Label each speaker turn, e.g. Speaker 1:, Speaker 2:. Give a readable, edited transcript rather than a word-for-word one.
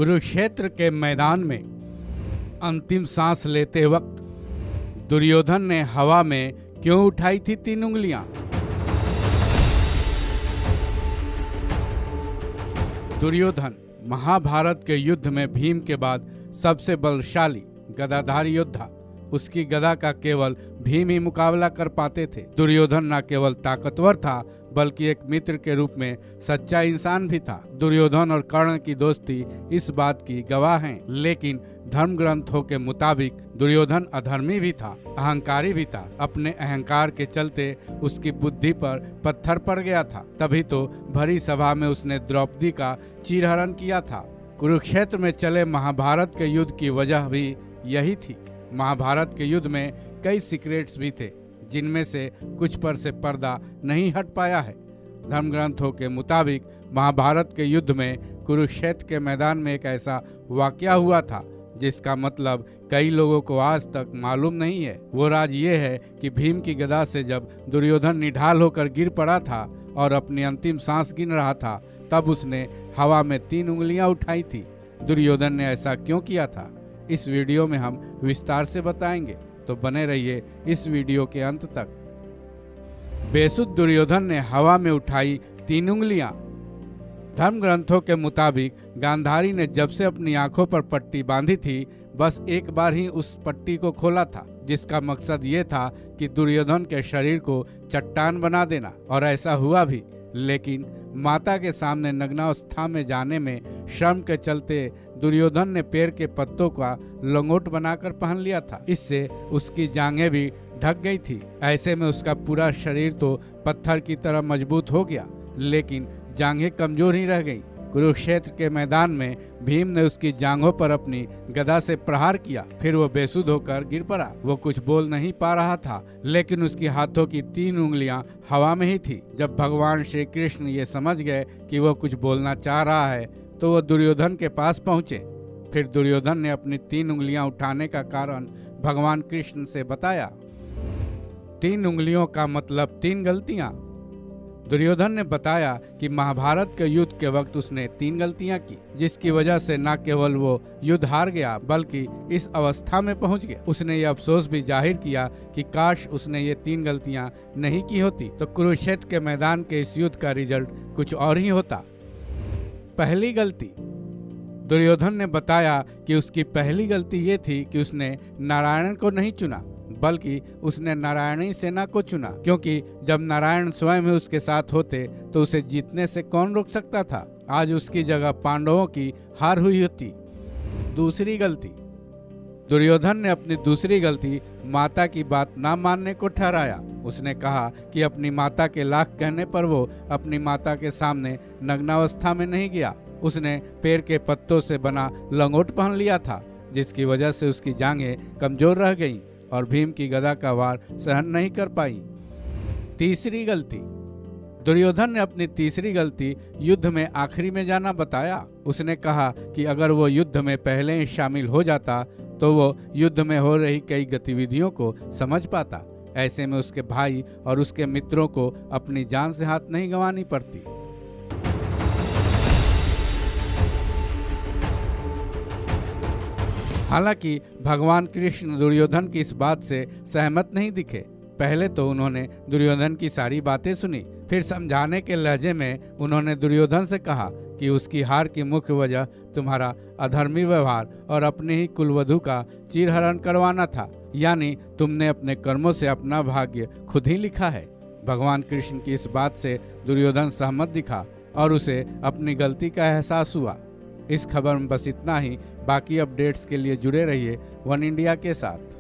Speaker 1: कुरुक्षेत्र के मैदान में अंतिम सांस लेते वक्त दुर्योधन ने हवा में क्यों उठाई थी 3 उंगलियां? दुर्योधन महाभारत के युद्ध में भीम के बाद सबसे बलशाली गदाधारी योद्धा। उसकी गदा का केवल भीम ही मुकाबला कर पाते थे। दुर्योधन न केवल ताकतवर था बल्कि एक मित्र के रूप में सच्चा इंसान भी था। दुर्योधन और कर्ण की दोस्ती इस बात की गवाह है। लेकिन धर्म ग्रंथों के मुताबिक दुर्योधन अधर्मी भी था, अहंकारी भी था। अपने अहंकार के चलते उसकी बुद्धि पर पत्थर पड़ गया था। तभी तो भरी सभा में उसने द्रौपदी का चीरहरण किया था। कुरुक्षेत्र में चले महाभारत के युद्ध की वजह भी यही थी। महाभारत के युद्ध में कई सीक्रेट्स भी थे जिनमें से कुछ पर से पर्दा नहीं हट पाया है। धर्म ग्रंथों के मुताबिक महाभारत के युद्ध में कुरुक्षेत्र के मैदान में एक ऐसा वाकया हुआ था जिसका मतलब कई लोगों को आज तक मालूम नहीं है। वो राज ये है कि भीम की गदा से जब दुर्योधन निढाल होकर गिर पड़ा था और अपनी अंतिम सांस गिन रहा था, तब उसने हवा में 3 उंगलियां उठाई थी। दुर्योधन ने ऐसा क्यों किया था, इस वीडियो में हम विस्तार से बताएंगे, तो बने रहिए इस वीडियो के अंत तक। बेसुध दुर्योधन ने हवा में उठाई 3 उंगलियां। धर्म ग्रंथों के मुताबिक गांधारी ने जब से अपनी आंखों पर पट्टी बांधी थी, बस एक बार ही उस पट्टी को खोला था, जिसका मकसद ये था कि दुर्योधन के शरीर को चट्टान बना देना। और ऐसा हुआ भी। लेकिन माता के सामने नग्नावस्था में जाने में शर्म के चलते दुर्योधन ने पेड़ के पत्तों का लंगोट बनाकर पहन लिया था। इससे उसकी जांघें भी ढक गई थी। ऐसे में उसका पूरा शरीर तो पत्थर की तरह मजबूत हो गया, लेकिन जांघें कमजोर ही रह गईं। कुरुक्षेत्र के मैदान में भीम ने उसकी जांघों पर अपनी गदा से प्रहार किया। फिर वो बेसुध होकर गिर पड़ा। वो कुछ बोल नहीं पा रहा था, लेकिन उसके हाथों की 3 उंगलियां हवा में ही थी। जब भगवान श्री कृष्ण ये समझ गए कि वो कुछ बोलना चाह रहा है, तो वो दुर्योधन के पास पहुंचे। फिर दुर्योधन ने अपनी 3 उंगलियां उठाने का कारण भगवान कृष्ण से बताया। 3 उंगलियों का मतलब 3 गलतियां। दुर्योधन ने बताया कि महाभारत के युद्ध के वक्त उसने 3 गलतियां की, जिसकी वजह से न केवल वो युद्ध हार गया बल्कि इस अवस्था में पहुंच गया। उसने ये अफसोस भी जाहिर किया कि काश उसने ये 3 गलतियां नहीं की होती तो कुरुक्षेत्र के मैदान के इस युद्ध का रिजल्ट कुछ और ही होता। पहली गलती। दुर्योधन ने बताया कि उसकी पहली गलती ये थी कि उसने नारायण को नहीं चुना, बल्कि उसने नारायणी सेना को चुना, क्योंकि जब नारायण स्वयं ही उसके साथ होते तो उसे जीतने से कौन रोक सकता था। आज उसकी जगह पांडवों की हार हुई होती। दूसरी गलती। दुर्योधन ने अपनी दूसरी गलती माता की बात ना मानने को ठहराया। उसने कहा कि अपनी माता के लाख कहने पर वो अपनी माता के सामने नग्नावस्था में नहीं गया। उसने पेड़ के पत्तों से बना लंगोट पहन लिया था, जिसकी वजह से उसकी जांघें कमजोर रह गईं और भीम की गदा का वार सहन नहीं कर पाई। तीसरी गलती। दुर्योधन ने अपनी तीसरी गलती युद्ध में आखिरी में जाना बताया। उसने कहा कि अगर वो युद्ध में पहले ही शामिल हो जाता तो वो युद्ध में हो रही कई गतिविधियों को समझ पाता। ऐसे में उसके भाई और उसके मित्रों को अपनी जान से हाथ नहीं गंवानी पड़ती। हालांकि भगवान कृष्ण दुर्योधन की इस बात से सहमत नहीं दिखे। पहले तो उन्होंने दुर्योधन की सारी बातें सुनी, फिर समझाने के लहजे में उन्होंने दुर्योधन से कहा कि उसकी हार की मुख्य वजह तुम्हारा अधर्मी व्यवहार और अपने ही कुलवधू का चीरहरण करवाना था। यानी तुमने अपने कर्मों से अपना भाग्य खुद ही लिखा है। भगवान कृष्ण की इस बात से दुर्योधन सहमत दिखा और उसे अपनी गलती का एहसास हुआ। इस खबर में बस इतना ही। बाकी अपडेट्स के लिए जुड़े रहिए वन इंडिया के साथ।